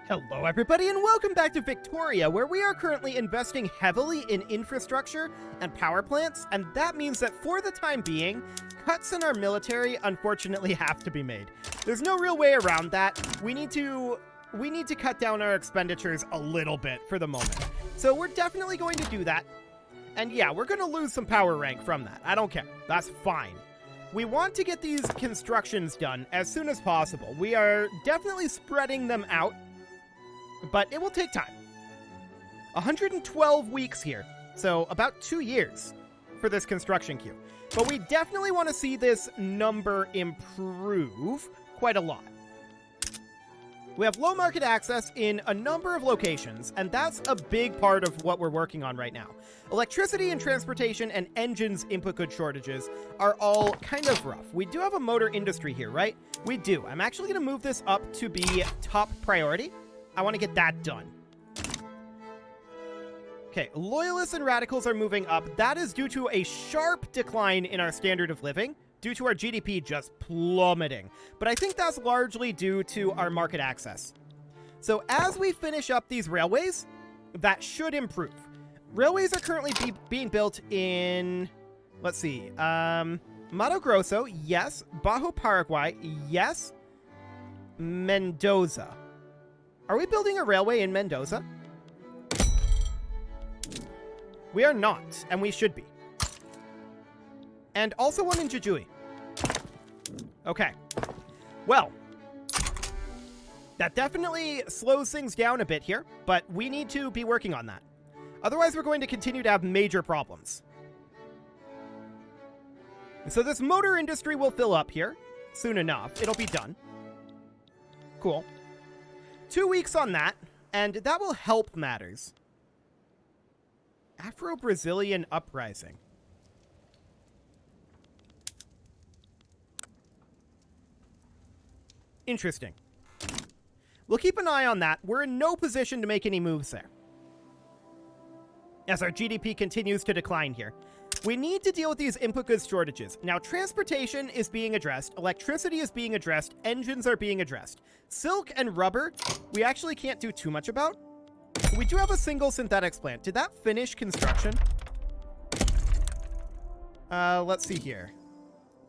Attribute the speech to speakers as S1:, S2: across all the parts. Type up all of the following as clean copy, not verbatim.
S1: Hello everybody and welcome back to Victoria, where we are currently investing heavily in infrastructure and power plants, and that means that for the time being, cuts in our military unfortunately have to be made. There's no real way around that. We need to cut down our expenditures a little bit for the moment. So we're definitely going to do that. And yeah, we're going to lose some power rank from that. I don't care. That's fine. We want to get these constructions done as soon as possible. We are definitely spreading them out, but it will take time. 112 weeks here, so about 2 years for this construction queue. But we definitely want to see this number improve quite a lot. We have low market access in a number of locations, and that's a big part of what we're working on right now. Electricity and transportation and engines input good shortages are all kind of rough. We do have a motor industry here, right? We do. I'm actually going to move this up to be top priority. I want to get that done. Okay, loyalists and radicals are moving up. That is due to a sharp decline in our standard of living, due to our GDP just plummeting. But I think that's largely due to our market access. So as we finish up these railways, that should improve. Railways are currently being built in, let's see, Mato Grosso, yes. Bajo Paraguay, yes. Mendoza. Are we building a railway in Mendoza? We are not, and we should be. And also one in Jujuy. Okay. Well, that definitely slows things down a bit here, but we need to be working on that. Otherwise, we're going to continue to have major problems. So this motor industry will fill up here soon enough. It'll be done. Cool. 2 weeks on that, and that will help matters. Afro-Brazilian uprising. Interesting. We'll keep an eye on that. We're in no position to make any moves there, as our GDP continues to decline here. We need to deal with these input goods shortages. Now, transportation is being addressed, electricity is being addressed, engines are being addressed. Silk and rubber, we actually can't do too much about. We do have a single synthetics plant. Did that finish construction? Let's see here.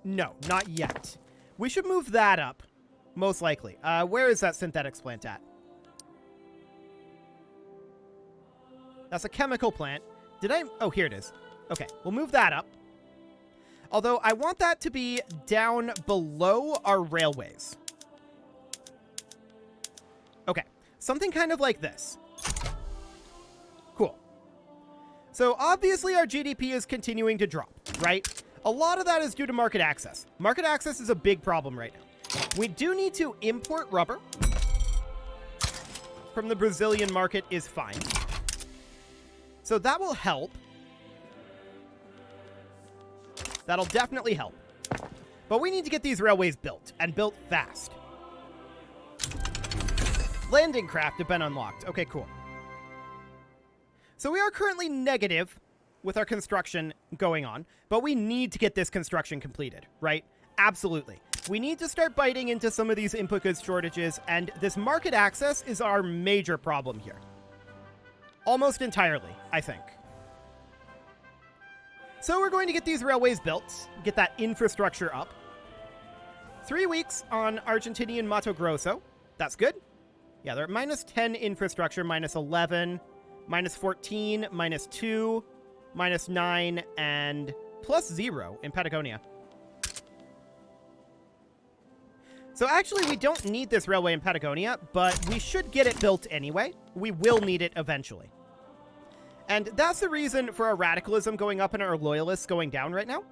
S1: No, not yet. We should move that up, most likely. Where is that synthetics plant at? That's a chemical plant. Did I? Oh, here it is. Okay, we'll move that up. Although I want that to be down below our railways. Okay, something kind of like this. Cool. So obviously our GDP is continuing to drop, right? A lot of that is due to market access. Market access is a big problem right now. We do need to import rubber from the Brazilian market is fine. So that will help. That'll definitely help. But we need to get these railways built, and built fast. Landing craft have been unlocked. Okay, cool. So we are currently negative with our construction going on, but we need to get this construction completed, right? Absolutely. We need to start biting into some of these input goods shortages, and this market access is our major problem here. Almost entirely, I think. So we're going to get these railways built, get that infrastructure up. 3 weeks on Argentinian Mato Grosso. That's good. Yeah, they're at minus 10 infrastructure, minus 11, minus 14, minus 2, minus 9, and plus 0 in Patagonia. So actually, we don't need this railway in Patagonia, but we should get it built anyway. We will need it eventually. And that's the reason for our radicalism going up and our loyalists going down right now.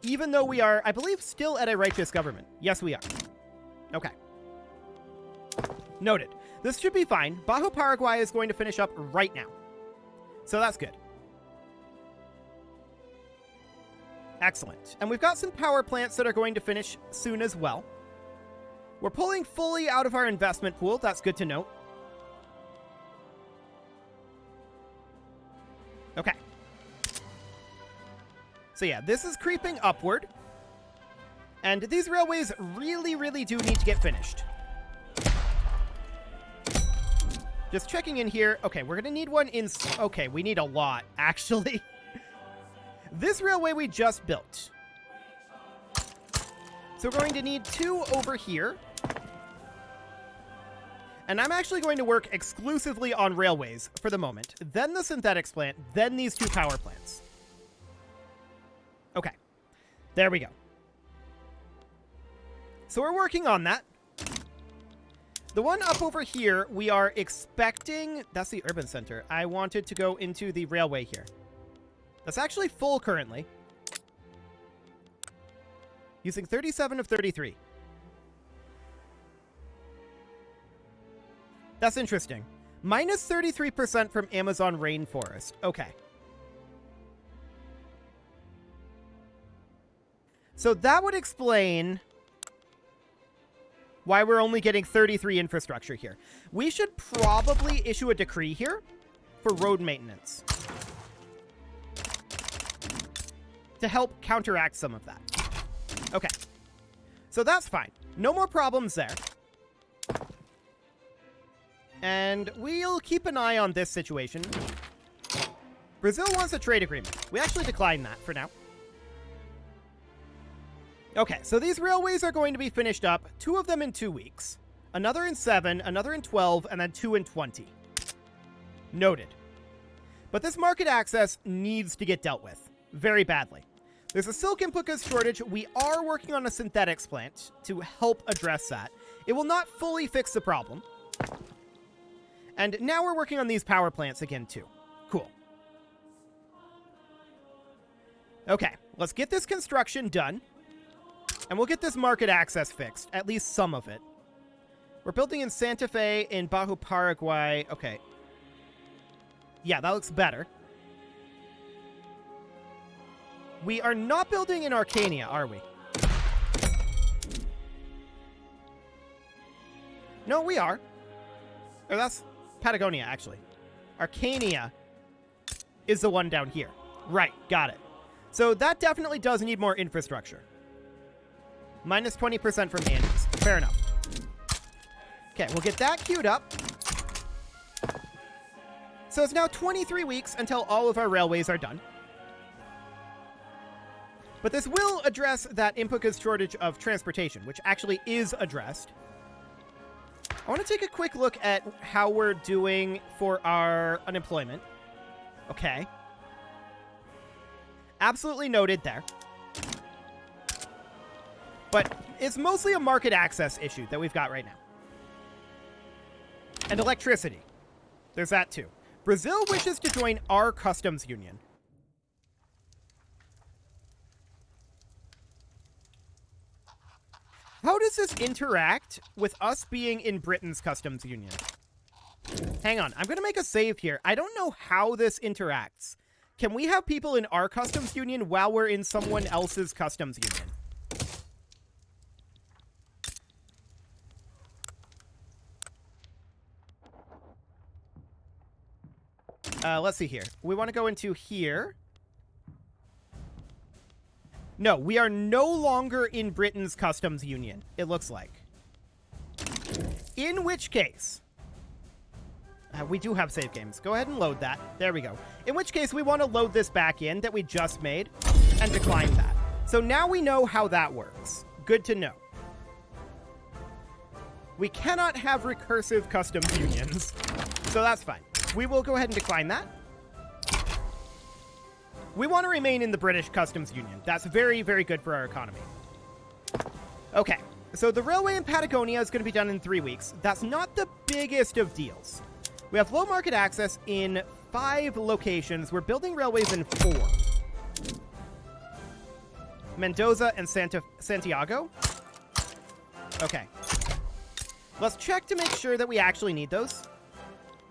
S1: Even though we are, I believe, still at a righteous government. Yes, we are. Okay. Noted. This should be fine. Bajo Paraguay is going to finish up right now. So that's good. Excellent. And we've got some power plants that are going to finish soon as well. We're pulling fully out of our investment pool. That's good to note. Okay. So yeah, this is creeping upward. And these railways really, really do need to get finished. Just checking in here. Okay, we're going to need one in... Okay, we need a lot, actually. This railway we just built. So we're going to need 2 over here. And I'm actually going to work exclusively on railways for the moment. Then the synthetics plant, then these 2 power plants. Okay, there we go. So we're working on that. The one up over here, we are expecting... That's the urban center. I wanted to go into the railway here. That's actually full currently. Using 37 of 33. That's interesting. Minus 33% from Amazon rainforest. Okay. So that would explain why we're only getting 33 infrastructure here. We should probably issue a decree here for road maintenance to help counteract some of that. Okay. So that's fine. No more problems there. And we'll keep an eye on this situation. Brazil wants a trade agreement. We actually declined that for now. Okay, so these railways are going to be finished up. 2 of them in 2 weeks. Another in 7, another in 12, and then 2 in 20. Noted. But this market access needs to get dealt with. Very badly. There's a silk input goods shortage. We are working on a synthetics plant to help address that. It will not fully fix the problem. And now we're working on these power plants again, too. Cool. Okay, let's get this construction done. And we'll get this market access fixed. At least some of it. We're building in Santa Fe, in Bajo, Paraguay. Okay. Yeah, that looks better. We are not building in Arcania, are we? No, we are. Or that's Patagonia, actually. Arcania is the one down here. Right, got it. So that definitely does need more infrastructure. Minus 20% from Andes. Fair enough. Okay, we'll get that queued up. So it's now 23 weeks until all of our railways are done. But this will address that input goods shortage of transportation, which actually is addressed. I want to take a quick look at how we're doing for our unemployment. Okay. Absolutely noted there. But it's mostly a market access issue that we've got right now. And electricity. There's that too. Brazil wishes to join our customs union. How does this interact with us being in Britain's customs union? Hang on, I'm going to make a save here. I don't know how this interacts. Can we have people in our customs union while we're in someone else's customs union? Let's see here. We want to go into here. No, we are no longer in Britain's customs union, it looks like. In which case... we do have save games. Go ahead and load that. There we go. In which case, we want to load this back in that we just made and decline that. So now we know how that works. Good to know. We cannot have recursive customs unions, so that's fine. We will go ahead and decline that. We want to remain in the British Customs Union. That's very, very good for our economy. Okay, so the railway in Patagonia is going to be done in 3 weeks. That's not the biggest of deals. We have low market access in 5 locations. We're building railways in 4. Mendoza and Santiago. Okay. Let's check to make sure that we actually need those.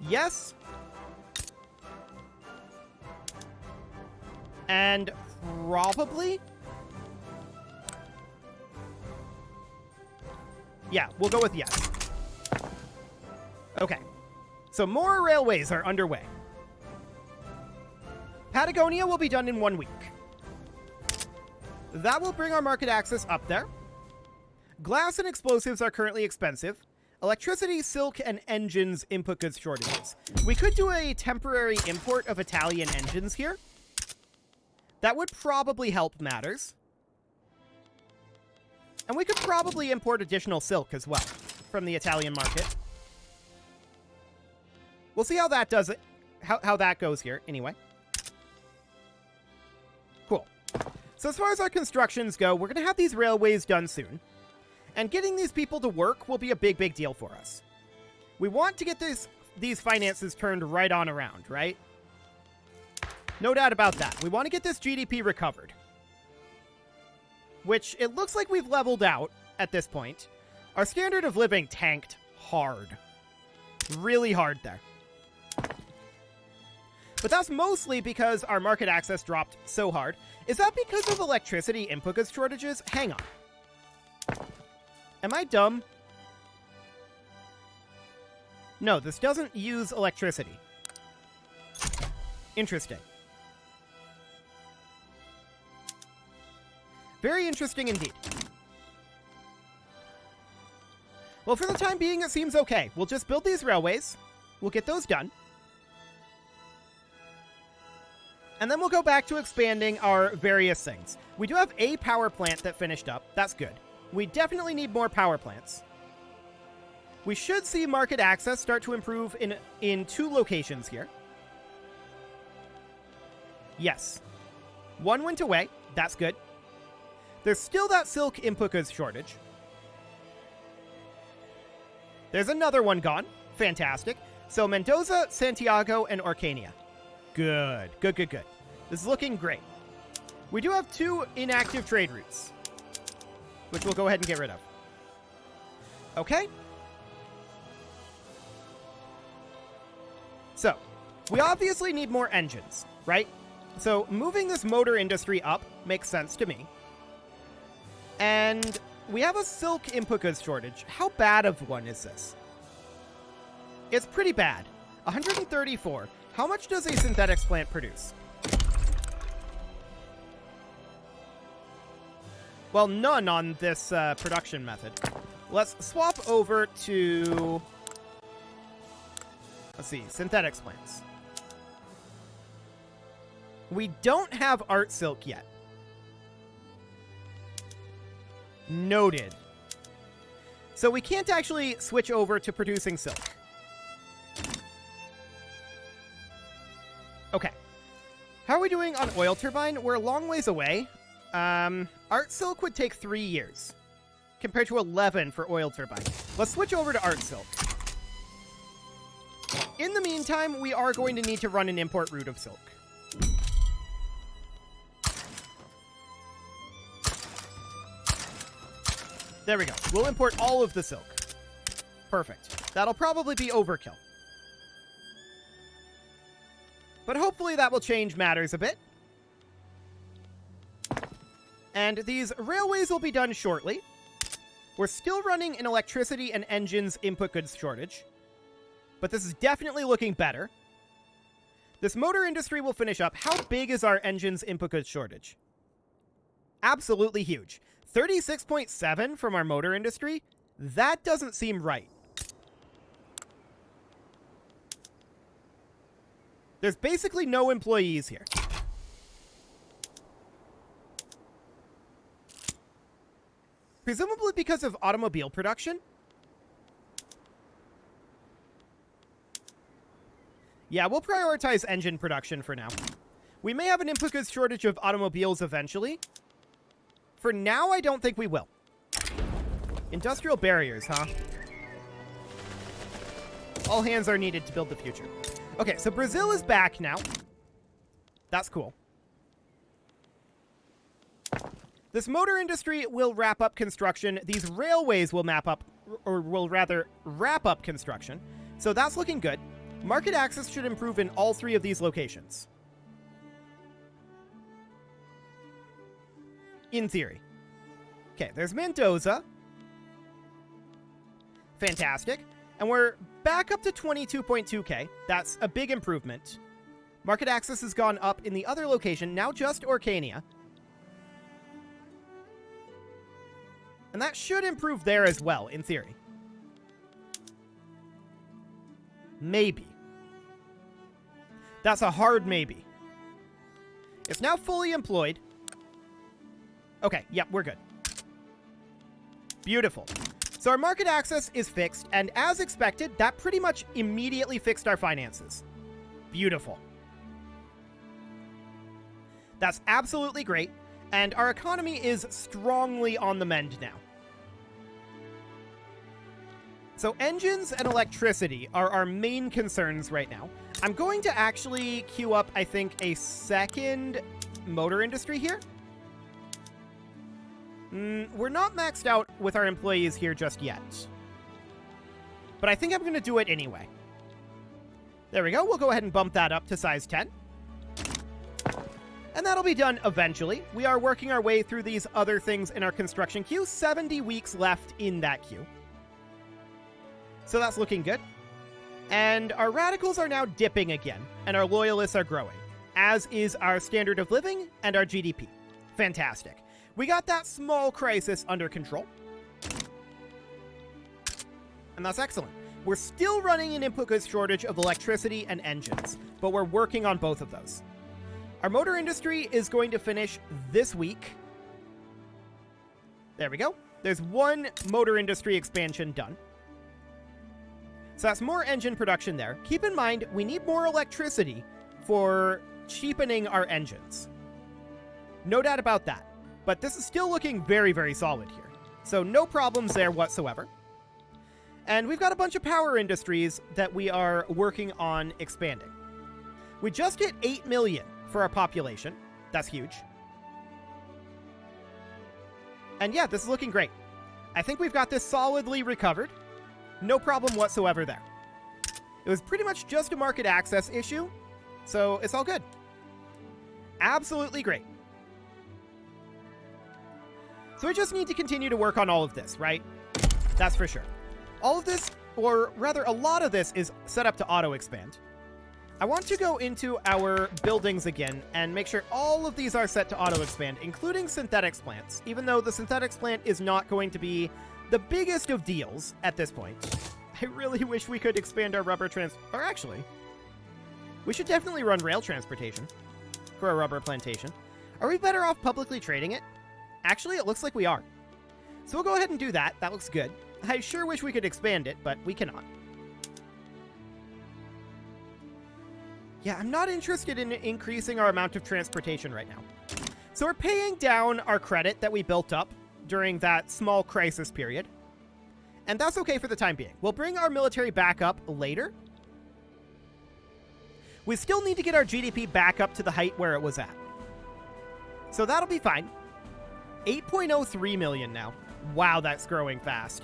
S1: Yes. And probably... Yeah, we'll go with yes. Okay. So more railways are underway. Patagonia will be done in 1 week. That will bring our market access up there. Glass and explosives are currently expensive. Electricity, silk, and engines input goods shortages. We could do a temporary import of Italian engines here. That would probably help matters. And we could probably import additional silk as well from the Italian market. We'll see how that does it. How that goes here, anyway. Cool. So as far as our constructions go, we're going to have these railways done soon. And getting these people to work will be a big, big deal for us. We want to get these finances turned right on around, right? No doubt about that. We want to get this GDP recovered. Which it looks like we've leveled out at this point. Our standard of living tanked hard. Really hard there. But that's mostly because our market access dropped so hard. Is that because of electricity input goods shortages? Hang on. Am I dumb? No, this doesn't use electricity. Interesting. Very interesting indeed. Well, for the time being, it seems okay. We'll just build these railways. We'll get those done. And then we'll go back to expanding our various things. We do have a power plant that finished up. That's good. We definitely need more power plants. We should see market access start to improve in 2 locations here. Yes. 1 went away. That's good. There's still that silk input goods shortage. There's another one gone. Fantastic. So Mendoza, Santiago, and Arcania. Good. Good, good, good. This is looking great. We do have 2 inactive trade routes, which we'll go ahead and get rid of. Okay. So, we obviously need more engines, right? So, moving this motor industry up makes sense to me. And we have a silk input goods shortage. How bad of one is this? It's pretty bad. 134. How much does a synthetics plant produce? Well, none on this production method. Let's swap over to... Let's see, synthetics plants. We don't have art silk yet. Noted. So we can't actually switch over to producing silk. Okay. How are we doing on oil turbine? We're a long ways away. Art silk would take 3 years, compared to 11 for oil turbine. Let's switch over to art silk. In the meantime, we are going to need to run an import route of silk. There we go. We'll import all of the silk. Perfect. That'll probably be overkill. But hopefully that will change matters a bit. And these railways will be done shortly. We're still running an electricity and engines input goods shortage. But this is definitely looking better. This motor industry will finish up. How big is our engines input goods shortage? Absolutely huge. 36.7 from our motor industry? That doesn't seem right. There's basically no employees here. Presumably because of automobile production? Yeah, we'll prioritize engine production for now. We may have an input goods shortage of automobiles eventually. For now, I don't think we will. Industrial barriers, huh? All hands are needed to build the future. Okay, so Brazil is back now. That's cool. This motor industry will wrap up construction. These railways will wrap up construction. So that's looking good. Market access should improve in all 3 of these locations. In theory. Okay, there's Mendoza. Fantastic. And we're back up to 22.2k. That's a big improvement. Market access has gone up in the other location, now just Arcania. And that should improve there as well, in theory. Maybe. That's a hard maybe. It's now fully employed. Okay, yep, we're good. Beautiful. So our market access is fixed, and as expected, that pretty much immediately fixed our finances. Beautiful. That's absolutely great, and our economy is strongly on the mend now. So engines and electricity are our main concerns right now. I'm going to actually queue up, I think, a second motor industry here. We're not maxed out with our employees here just yet. But I think I'm going to do it anyway. There we go. We'll go ahead and bump that up to size 10. And that'll be done eventually. We are working our way through these other things in our construction queue. 70 weeks left in that queue. So that's looking good. And our radicals are now dipping again, and our loyalists are growing, as is our standard of living and our GDP. Fantastic. We got that small crisis under control. And that's excellent. We're still running an input goods shortage of electricity and engines, but we're working on both of those. Our motor industry is going to finish this week. There we go. There's one motor industry expansion done. So that's more engine production there. Keep in mind, we need more electricity for cheapening our engines. No doubt about that. But this is still looking very, very solid here. So no problems there whatsoever. And we've got a bunch of power industries that we are working on expanding. We just hit 8 million for our population. That's huge. And yeah, this is looking great. I think we've got this solidly recovered. No problem whatsoever there. It was pretty much just a market access issue, so it's all good. Absolutely great. So we just need to continue to work on all of this, right? That's for sure. All of this, or rather a lot of this, is set up to auto-expand. I want to go into our buildings again and make sure all of these are set to auto-expand, including synthetics plants, even though the synthetics plant is not going to be the biggest of deals at this point. I really wish we could expand our rubber or actually, we should definitely run rail transportation for a rubber plantation. Are we better off publicly trading it? Actually, it looks like we are. So we'll go ahead and do that. That looks good. I sure wish we could expand it, but we cannot. Yeah, I'm not interested in increasing our amount of transportation right now. So we're paying down our credit that we built up during that small crisis period. And that's okay for the time being. We'll bring our military back up later. We still need to get our GDP back up to the height where it was at. So that'll be fine. 8.03 million now. Wow, that's growing fast.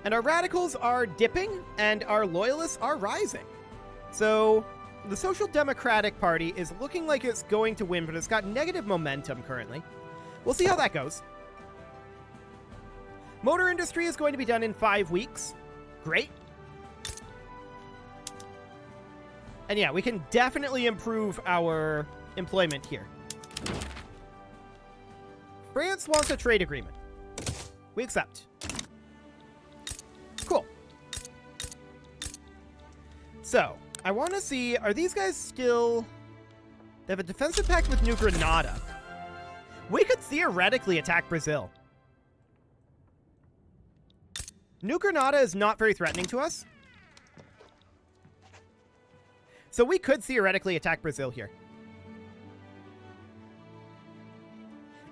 S1: And our radicals are dipping, and our loyalists are rising. So the Social Democratic Party is looking like it's going to win, but it's got negative momentum currently. We'll see how that goes. Motor industry is going to be done in 5 weeks. Great. And yeah, we can definitely improve our employment here. France wants a trade agreement. We accept. Cool. So, I want to see, are these guys still... They have a defensive pact with New Granada. We could theoretically attack Brazil. New Granada is not very threatening to us. So we could theoretically attack Brazil here.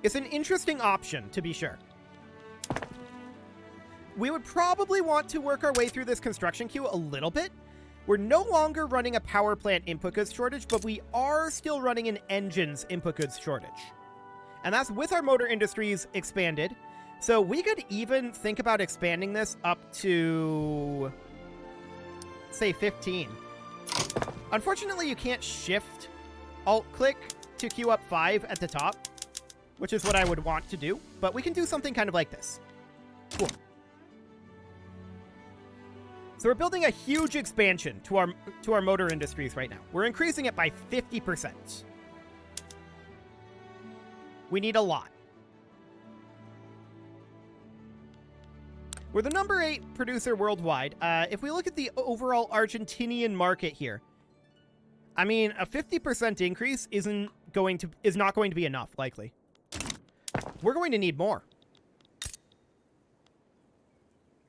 S1: It's an interesting option, to be sure. We would probably want to work our way through this construction queue a little bit. We're no longer running a power plant input goods shortage, but we are still running an engines input goods shortage. And that's with our motor industries expanded. So we could even think about expanding this up to, say, 15. Unfortunately, you can't shift alt-click to queue up 5 at the top, which is what I would want to do. But we can do something kind of like this. Cool. So we're building a huge expansion to our motor industries right now. We're increasing it by 50%. We need a lot. We're the number 8 producer worldwide. If we look at the overall Argentinian market here, I mean, a 50% increase is not going to be enough, likely. We're going to need more.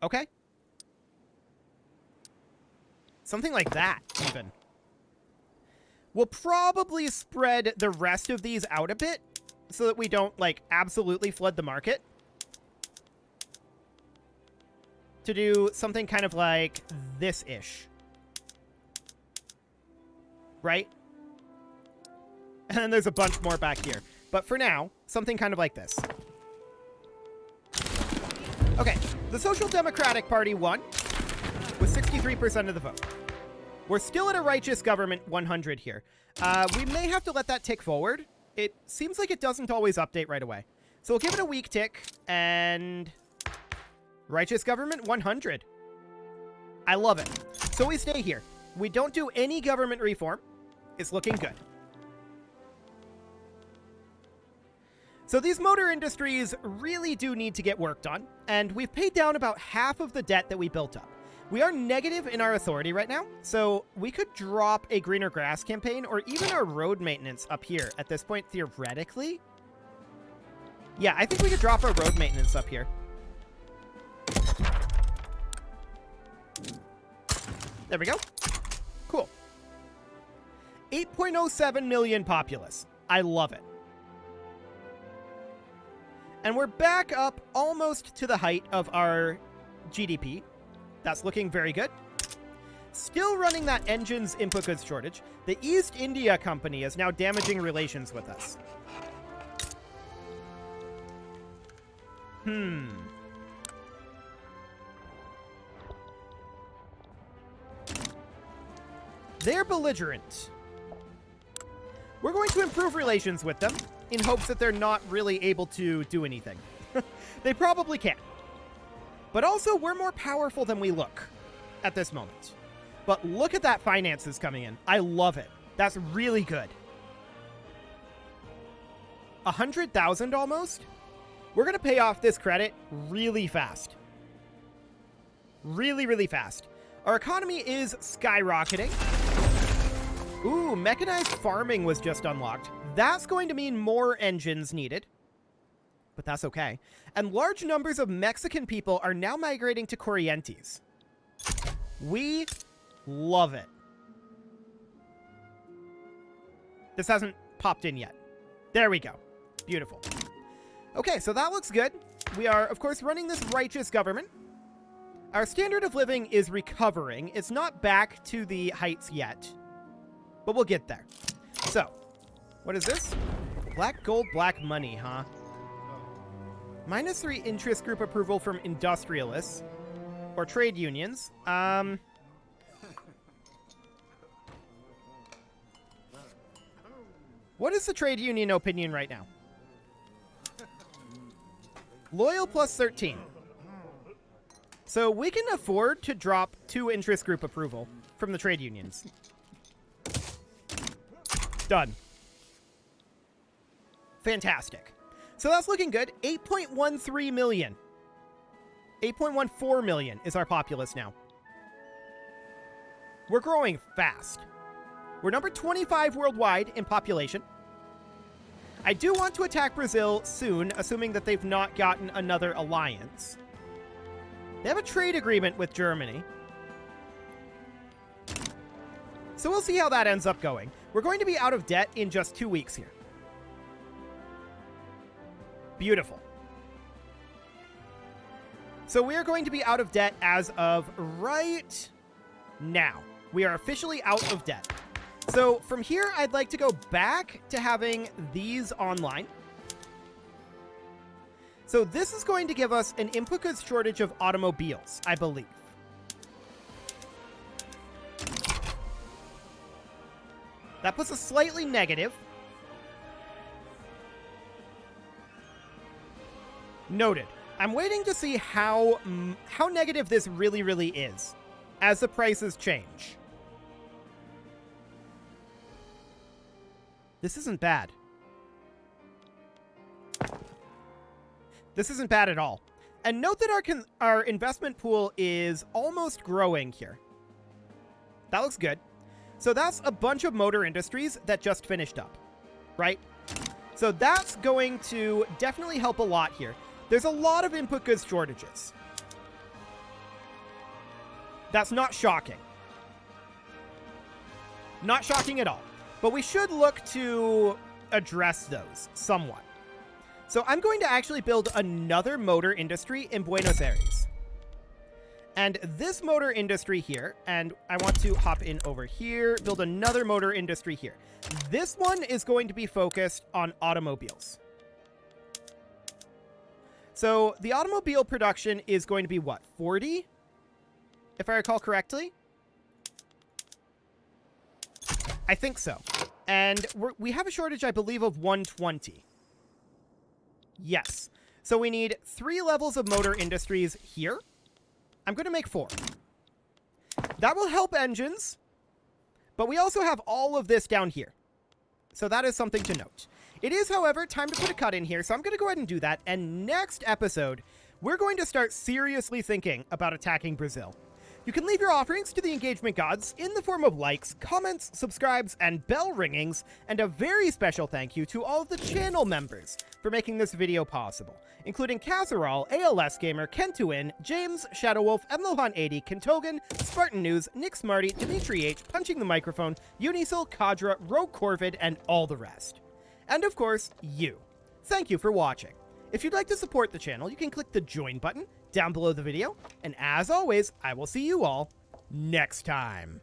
S1: Okay. Something like that, even. We'll probably spread the rest of these out a bit so that we don't, like, absolutely flood the market. To do something kind of like this-ish. Right? And then there's a bunch more back here. But for now, something kind of like this. Okay, the Social Democratic Party won with 63% of the vote. We're still at a righteous government 100 here. We may have to let that tick forward. It seems like it doesn't always update right away. So we'll give it a week tick, and righteous government 100. I love it. So we stay here. We don't do any government reform. It's looking good. So these motor industries really do need to get worked on, and we've paid down about half of the debt that we built up. We are negative in our authority right now, so we could drop a greener grass campaign or even our road maintenance up here at this point, theoretically. Yeah, I think we could drop our road maintenance up here. There we go. Cool. 8.07 million populace. I love it. And we're back up almost to the height of our GDP. That's looking very good. Still running that engine's input goods shortage. The East India Company is now damaging relations with us. They're belligerent. We're going to improve relations with them in hopes that they're not really able to do anything. They probably can. But also, we're more powerful than we look at this moment. But look at that finances coming in. I love it. That's really good. 100,000 almost? We're going to pay off this credit really fast. Really, really fast. Our economy is skyrocketing. Ooh, mechanized farming was just unlocked. That's going to mean more engines needed. But that's okay. And large numbers of Mexican people are now migrating to Corrientes. We love it. This hasn't popped in yet. There we go. Beautiful. Okay, so that looks good. We are, of course, running this righteous government. Our standard of living is recovering. It's not back to the heights yet, but we'll get there. So, what is this? Black gold, black money, huh? -3 interest group approval from industrialists or trade unions. What is the trade union opinion right now? Loyal plus 13. So we can afford to drop 2 interest group approval from the trade unions. Done. Fantastic. So that's looking good. 8.13 million. 8.14 million is our populace now. We're growing fast. We're number 25 worldwide in population. I do want to attack Brazil soon, assuming that they've not gotten another alliance. They have a trade agreement with Germany. So we'll see how that ends up going. We're going to be out of debt in just 2 weeks here. Beautiful. So we are going to be out of debt as of right now. We are officially out of debt. So from here, I'd like to go back to having these online. So this is going to give us an input goods shortage of automobiles, I believe. That puts us slightly negative. Noted. I'm waiting to see how negative this really is as the prices change. This isn't bad. This isn't bad at all. And note that our investment pool is almost growing here. That looks good. So that's a bunch of motor industries that just finished up, right? So that's going to definitely help a lot here. There's a lot of input goods shortages. That's not shocking. Not shocking at all. But we should look to address those somewhat. So I'm going to actually build another motor industry in Buenos Aires. And this motor industry here, and I want to hop in over here, build another motor industry here. This one is going to be focused on automobiles. So the automobile production is going to be what, 40? If I recall correctly? I think so. And we have a shortage, I believe, of 120. Yes. So we need 3 levels of motor industries here. I'm going to make 4. That will help engines, but we also have all of this down here. So that is something to note. It is, however, time to put a cut in here, so I'm going to go ahead and do that. And next episode, we're going to start seriously thinking about attacking Brazil. You can leave your offerings to the engagement gods in the form of likes, comments, subscribes, and bell ringings, and a very special thank you to all of the channel members for making this video possible, including Casserole, ALS Gamer, Kentuin, James, Shadowwolf, Emlohan80, Kentogan, Spartan News, Nick Smarty, Dimitri H, Punching the Microphone, Unisil, Kadra, Rogue Corvid, and all the rest. And of course, you. Thank you for watching. If you'd like to support the channel, you can click the join button down below the video, and as always, I will see you all next time.